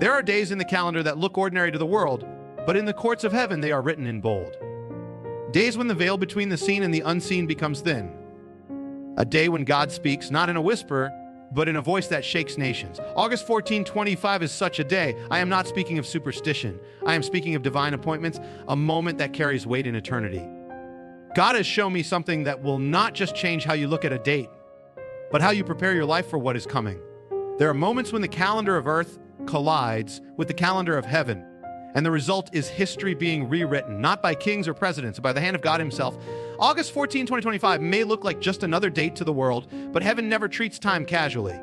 There are days in the calendar that look ordinary to the world, but in the courts of heaven they are written in bold. Days when the veil between the seen and the unseen becomes thin. A day when God speaks, not in a whisper, but in a voice that shakes nations. August 14, 25 is such a day. I am not speaking of superstition. I am speaking of divine appointments, a moment that carries weight in eternity. God has shown me something that will not just change how you look at a date, but how you prepare your life for what is coming. There are moments when the calendar of earth collides with the calendar of heaven, and the result is history being rewritten, not by kings or presidents, but by the hand of God himself. August 14, 2025 may look like just another date to the world, but heaven never treats time casually.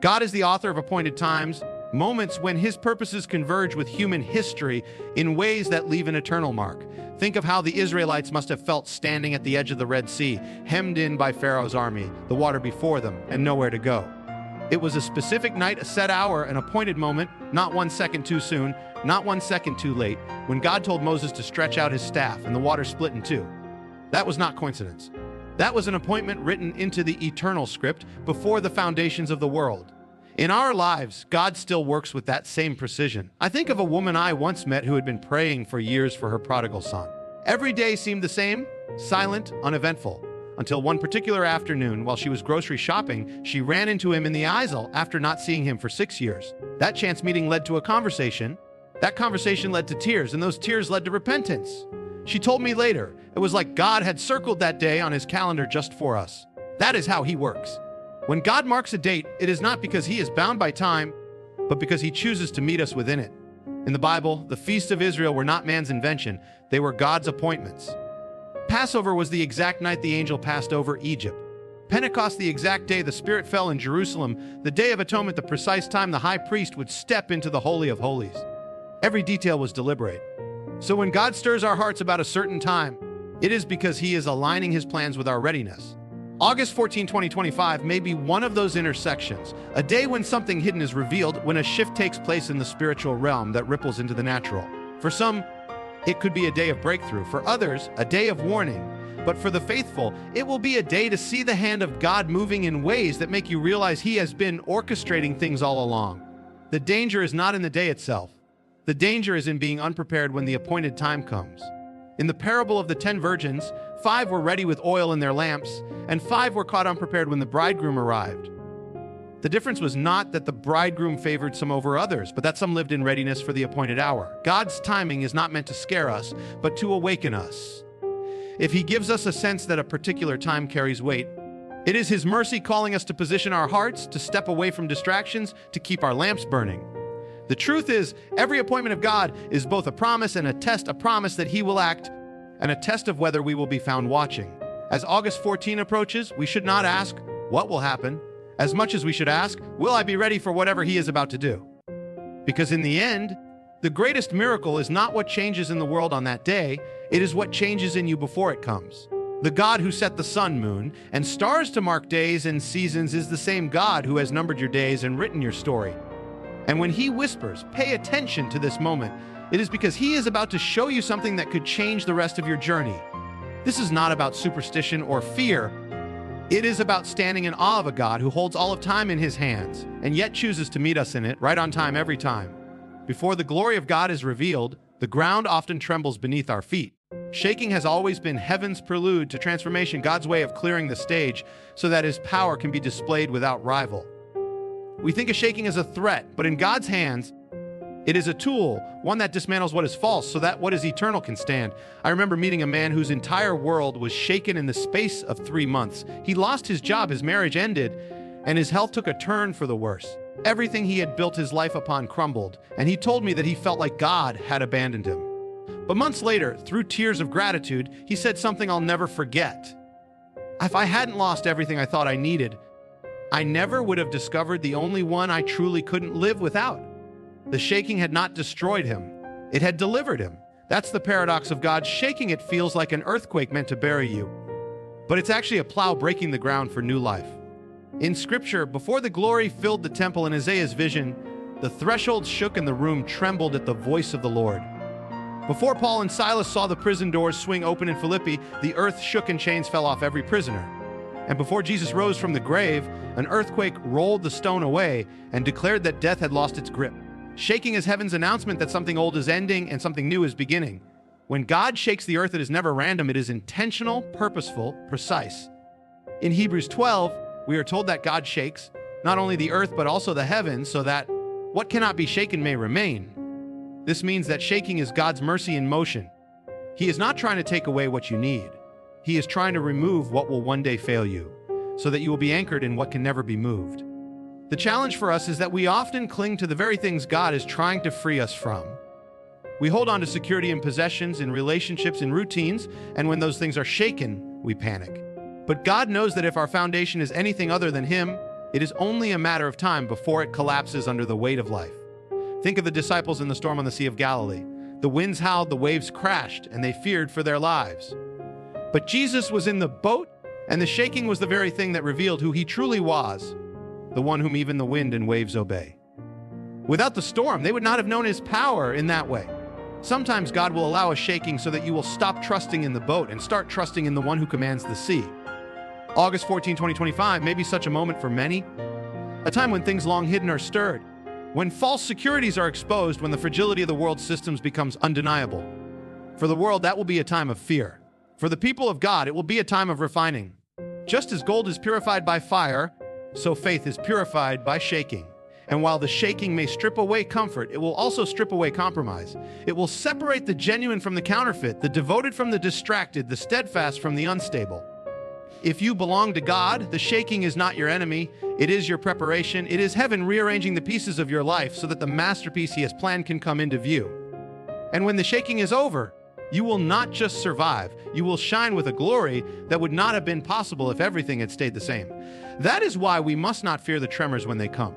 God is the author of appointed times, moments when his purposes converge with human history in ways that leave an eternal mark. Think of how the Israelites must have felt standing at the edge of the Red Sea, hemmed in by Pharaoh's army, the water before them, and nowhere to go. It was a specific night, a set hour, an appointed moment, not 1 second too soon, not 1 second too late, when God told Moses to stretch out his staff and the water split in two. That was not coincidence. That was an appointment written into the eternal script before the foundations of the world. In our lives, God still works with that same precision. I think of a woman I once met who had been praying for years for her prodigal son. Every day seemed the same, silent, uneventful. Until one particular afternoon, while she was grocery shopping, she ran into him in the aisle after not seeing him for 6 years. That chance meeting led to a conversation. That conversation led to tears, and those tears led to repentance. She told me later, it was like God had circled that day on his calendar just for us. That is how he works. When God marks a date, it is not because he is bound by time, but because he chooses to meet us within it. In the Bible, the feasts of Israel were not man's invention, they were God's appointments. Passover was the exact night the angel passed over Egypt. Pentecost, the exact day the Spirit fell in Jerusalem. The Day of Atonement, the precise time the high priest would step into the Holy of Holies. Every detail was deliberate. So when God stirs our hearts about a certain time, it is because he is aligning his plans with our readiness. August 14, 2025 may be one of those intersections, a day when something hidden is revealed, when a shift takes place in the spiritual realm that ripples into the natural. For some, it could be a day of breakthrough. For others, a day of warning. But for the faithful, it will be a day to see the hand of God moving in ways that make you realize he has been orchestrating things all along. The danger is not in the day itself. The danger is in being unprepared when the appointed time comes. In the parable of the 10 virgins, 5 were ready with oil in their lamps, and 5 were caught unprepared when the bridegroom arrived. The difference was not that the bridegroom favored some over others, but that some lived in readiness for the appointed hour. God's timing is not meant to scare us, but to awaken us. If he gives us a sense that a particular time carries weight, it is his mercy calling us to position our hearts, to step away from distractions, to keep our lamps burning. The truth is, every appointment of God is both a promise and a test, a promise that he will act, and a test of whether we will be found watching. As August 14 approaches, we should not ask, what will happen? As much as we should ask, will I be ready for whatever he is about to do? Because in the end, the greatest miracle is not what changes in the world on that day, it is what changes in you before it comes. The God who set the sun, moon, and stars to mark days and seasons is the same God who has numbered your days and written your story. And when he whispers, pay attention to this moment, it is because he is about to show you something that could change the rest of your journey. This is not about superstition or fear. It is about standing in awe of a God who holds all of time in his hands and yet chooses to meet us in it right on time every time. Before the glory of God is revealed, the ground often trembles beneath our feet. Shaking has always been heaven's prelude to transformation, God's way of clearing the stage so that his power can be displayed without rival. We think of shaking as a threat, but in God's hands, it is a tool, one that dismantles what is false so that what is eternal can stand. I remember meeting a man whose entire world was shaken in the space of 3 months. He lost his job, his marriage ended, and his health took a turn for the worse. Everything he had built his life upon crumbled, and he told me that he felt like God had abandoned him. But months later, through tears of gratitude, he said something I'll never forget. If I hadn't lost everything I thought I needed, I never would have discovered the only one I truly couldn't live without. The shaking had not destroyed him. It had delivered him. That's the paradox of God. Shaking it feels like an earthquake meant to bury you, but it's actually a plow breaking the ground for new life. In Scripture, before the glory filled the temple in Isaiah's vision, the threshold shook and the room trembled at the voice of the Lord. Before Paul and Silas saw the prison doors swing open in Philippi, the earth shook and chains fell off every prisoner. And before Jesus rose from the grave, an earthquake rolled the stone away and declared that death had lost its grip. Shaking is heaven's announcement that something old is ending and something new is beginning. When God shakes the earth, it is never random. It is intentional, purposeful, precise. In Hebrews 12, we are told that God shakes not only the earth but also the heavens so that what cannot be shaken may remain. This means that shaking is God's mercy in motion. He is not trying to take away what you need. He is trying to remove what will one day fail you, so that you will be anchored in what can never be moved. The challenge for us is that we often cling to the very things God is trying to free us from. We hold on to security in possessions, in relationships, in routines, and when those things are shaken, we panic. But God knows that if our foundation is anything other than Him, it is only a matter of time before it collapses under the weight of life. Think of the disciples in the storm on the Sea of Galilee. The winds howled, the waves crashed, and they feared for their lives. But Jesus was in the boat, and the shaking was the very thing that revealed who He truly was, the one whom even the wind and waves obey. Without the storm, they would not have known His power in that way. Sometimes God will allow a shaking so that you will stop trusting in the boat and start trusting in the one who commands the sea. August 14, 2025 may be such a moment for many, a time when things long hidden are stirred, when false securities are exposed, when the fragility of the world's systems becomes undeniable. For the world, that will be a time of fear. For the people of God, it will be a time of refining. Just as gold is purified by fire, so faith is purified by shaking. And while the shaking may strip away comfort, it will also strip away compromise. It will separate the genuine from the counterfeit, the devoted from the distracted, the steadfast from the unstable. If you belong to God, the shaking is not your enemy. It is your preparation. It is heaven rearranging the pieces of your life so that the masterpiece He has planned can come into view. And when the shaking is over, you will not just survive. You will shine with a glory that would not have been possible if everything had stayed the same. That is why we must not fear the tremors when they come.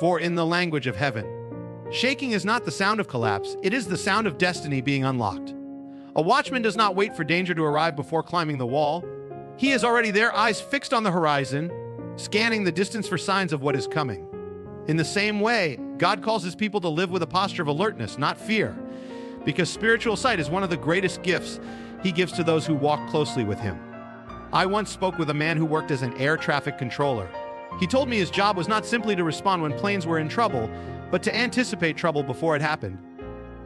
For in the language of heaven, shaking is not the sound of collapse. It is the sound of destiny being unlocked. A watchman does not wait for danger to arrive before climbing the wall. He is already there, eyes fixed on the horizon, scanning the distance for signs of what is coming. In the same way, God calls His people to live with a posture of alertness, not fear, because spiritual sight is one of the greatest gifts He gives to those who walk closely with Him. I once spoke with a man who worked as an air traffic controller. He told me his job was not simply to respond when planes were in trouble, but to anticipate trouble before it happened.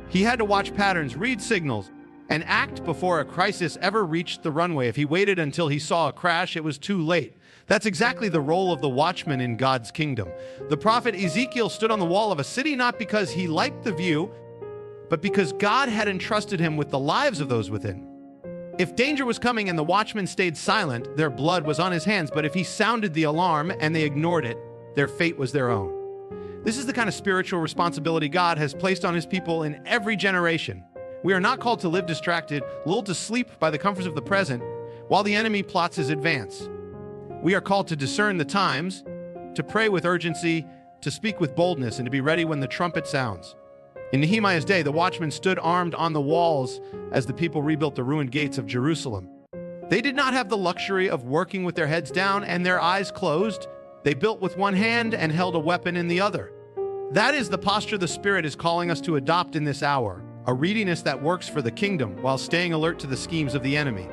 He had to watch patterns, read signals, and act before a crisis ever reached the runway. If he waited until he saw a crash, it was too late. That's exactly the role of the watchman in God's kingdom. The prophet Ezekiel stood on the wall of a city not because he liked the view, but because God had entrusted him with the lives of those within. If danger was coming and the watchman stayed silent, their blood was on his hands. But if he sounded the alarm and they ignored it, their fate was their own. This is the kind of spiritual responsibility God has placed on His people in every generation. We are not called to live distracted, lulled to sleep by the comforts of the present, while the enemy plots his advance. We are called to discern the times, to pray with urgency, to speak with boldness, and to be ready when the trumpet sounds. In Nehemiah's day, the watchmen stood armed on the walls as the people rebuilt the ruined gates of Jerusalem. They did not have the luxury of working with their heads down and their eyes closed. They built with one hand and held a weapon in the other. That is the posture the Spirit is calling us to adopt in this hour, a readiness that works for the kingdom while staying alert to the schemes of the enemy.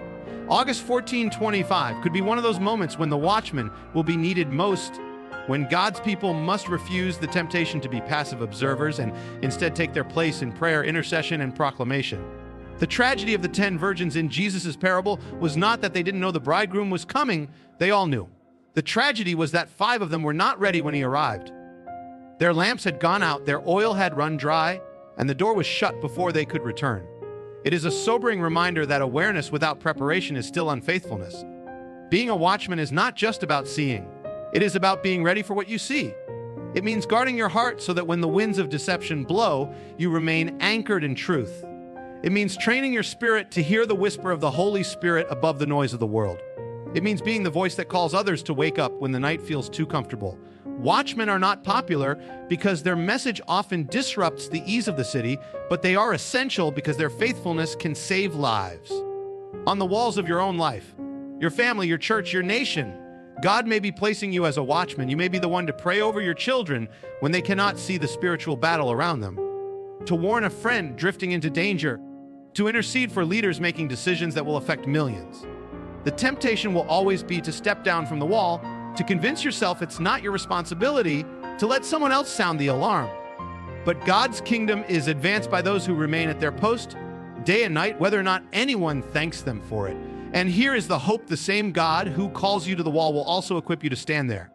August 14, 2025 could be one of those moments when the watchman will be needed most, when God's people must refuse the temptation to be passive observers and instead take their place in prayer, intercession, and proclamation. The tragedy of the 10 virgins in Jesus' parable was not that they didn't know the bridegroom was coming. They all knew. The tragedy was that 5 of them were not ready when He arrived. Their lamps had gone out, their oil had run dry, and the door was shut before they could return. It is a sobering reminder that awareness without preparation is still unfaithfulness. Being a watchman is not just about seeing. It is about being ready for what you see. It means guarding your heart so that when the winds of deception blow, you remain anchored in truth. It means training your spirit to hear the whisper of the Holy Spirit above the noise of the world. It means being the voice that calls others to wake up when the night feels too comfortable. Watchmen are not popular because their message often disrupts the ease of the city, but they are essential because their faithfulness can save lives. On the walls of your own life, your family, your church, your nation, God may be placing you as a watchman. You may be the one to pray over your children when they cannot see the spiritual battle around them, to warn a friend drifting into danger, to intercede for leaders making decisions that will affect millions. The temptation will always be to step down from the wall, to convince yourself it's not your responsibility, to let someone else sound the alarm. But God's kingdom is advanced by those who remain at their post day and night, whether or not anyone thanks them for it. And here is the hope: the same God who calls you to the wall will also equip you to stand there.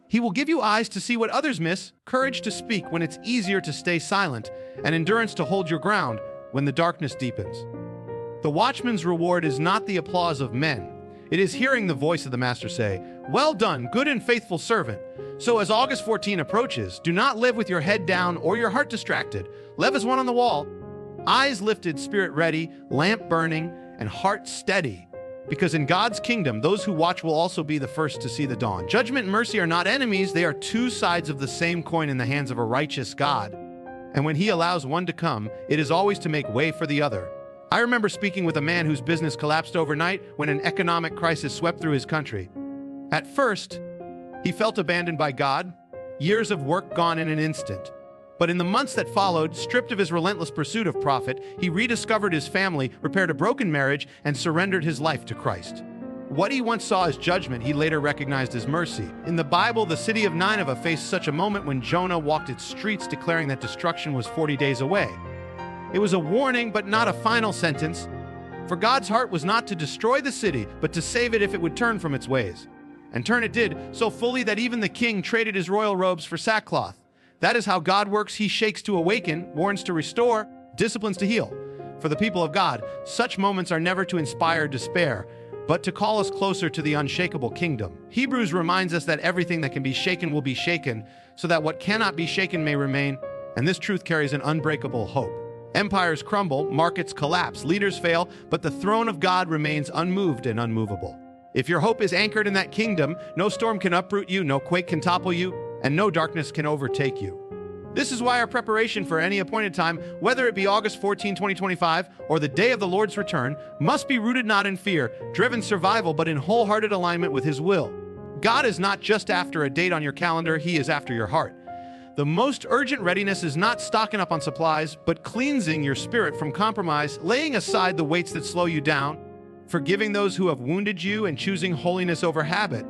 He will give you eyes to see what others miss, courage to speak when it's easier to stay silent, and endurance to hold your ground when the darkness deepens. The watchman's reward is not the applause of men. It is hearing the voice of the Master say, "Well done, good and faithful servant." So as August 14 approaches, do not live with your head down or your heart distracted. Live as one on the wall, eyes lifted, spirit ready, lamp burning, and heart steady. Because in God's kingdom, those who watch will also be the first to see the dawn. Judgment and mercy are not enemies. They are two sides of the same coin in the hands of a righteous God. And when He allows one to come, it is always to make way for the other. I remember speaking with a man whose business collapsed overnight when an economic crisis swept through his country. At first, he felt abandoned by God, years of work gone in an instant. But in the months that followed, stripped of his relentless pursuit of profit, he rediscovered his family, repaired a broken marriage, and surrendered his life to Christ. What he once saw as judgment, he later recognized as mercy. In the Bible, the city of Nineveh faced such a moment when Jonah walked its streets declaring that destruction was 40 days away. It was a warning, but not a final sentence. For God's heart was not to destroy the city, but to save it if it would turn from its ways. And turn it did, so fully that even the king traded his royal robes for sackcloth. That is how God works. He shakes to awaken, warns to restore, disciplines to heal. For the people of God, such moments are never to inspire despair, but to call us closer to the unshakable kingdom. Hebrews reminds us that everything that can be shaken will be shaken, so that what cannot be shaken may remain, and this truth carries an unbreakable hope. Empires crumble, markets collapse, leaders fail, but the throne of God remains unmoved and unmovable. If your hope is anchored in that kingdom, no storm can uproot you, no quake can topple you, and no darkness can overtake you. This is why our preparation for any appointed time, whether it be August 14, 2025, or the day of the Lord's return, must be rooted not in fear, driven survival, but in wholehearted alignment with His will. God is not just after a date on your calendar, He is after your heart. The most urgent readiness is not stocking up on supplies, but cleansing your spirit from compromise, laying aside the weights that slow you down, forgiving those who have wounded you, and choosing holiness over habit.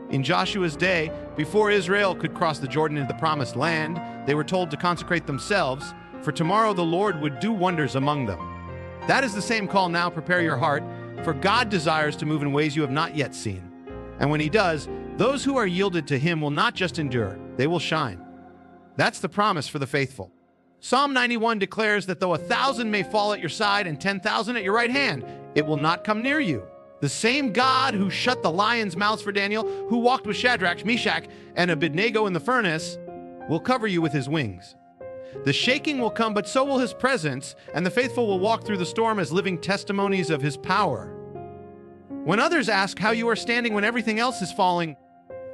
In Joshua's day, before Israel could cross the Jordan into the promised land, they were told to consecrate themselves, for tomorrow the Lord would do wonders among them. That is the same call now. Prepare your heart, for God desires to move in ways you have not yet seen. And when He does, those who are yielded to Him will not just endure, they will shine. That's the promise for the faithful. Psalm 91 declares that though 1,000 may fall at your side and 10,000 at your right hand, it will not come near you. The same God who shut the lions' mouths for Daniel, who walked with Shadrach, Meshach, and Abednego in the furnace, will cover you with His wings. The shaking will come, but so will His presence, and the faithful will walk through the storm as living testimonies of His power. When others ask how you are standing when everything else is falling,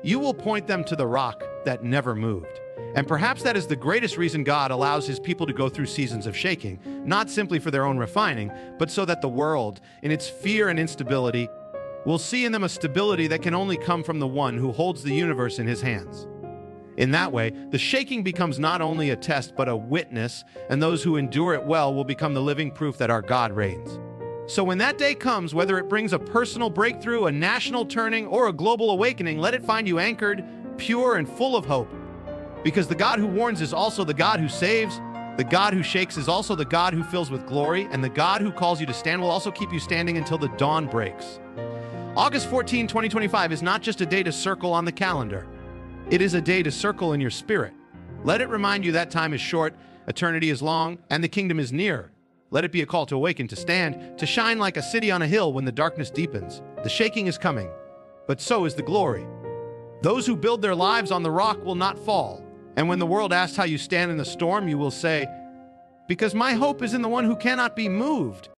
you will point them to the rock that never moved. And perhaps that is the greatest reason God allows His people to go through seasons of shaking, not simply for their own refining, but so that the world, in its fear and instability, will see in them a stability that can only come from the one who holds the universe in His hands. In that way, the shaking becomes not only a test, but a witness, and those who endure it well will become the living proof that our God reigns. So when that day comes, whether it brings a personal breakthrough, a national turning, or a global awakening, let it find you anchored, pure, and full of hope. Because the God who warns is also the God who saves, the God who shakes is also the God who fills with glory, and the God who calls you to stand will also keep you standing until the dawn breaks. August 14, 2025 is not just a day to circle on the calendar. It is a day to circle in your spirit. Let it remind you that time is short, eternity is long, and the kingdom is near. Let it be a call to awaken, to stand, to shine like a city on a hill when the darkness deepens. The shaking is coming, but so is the glory. Those who build their lives on the rock will not fall. And when the world asks how you stand in the storm, you will say, "Because my hope is in the one who cannot be moved."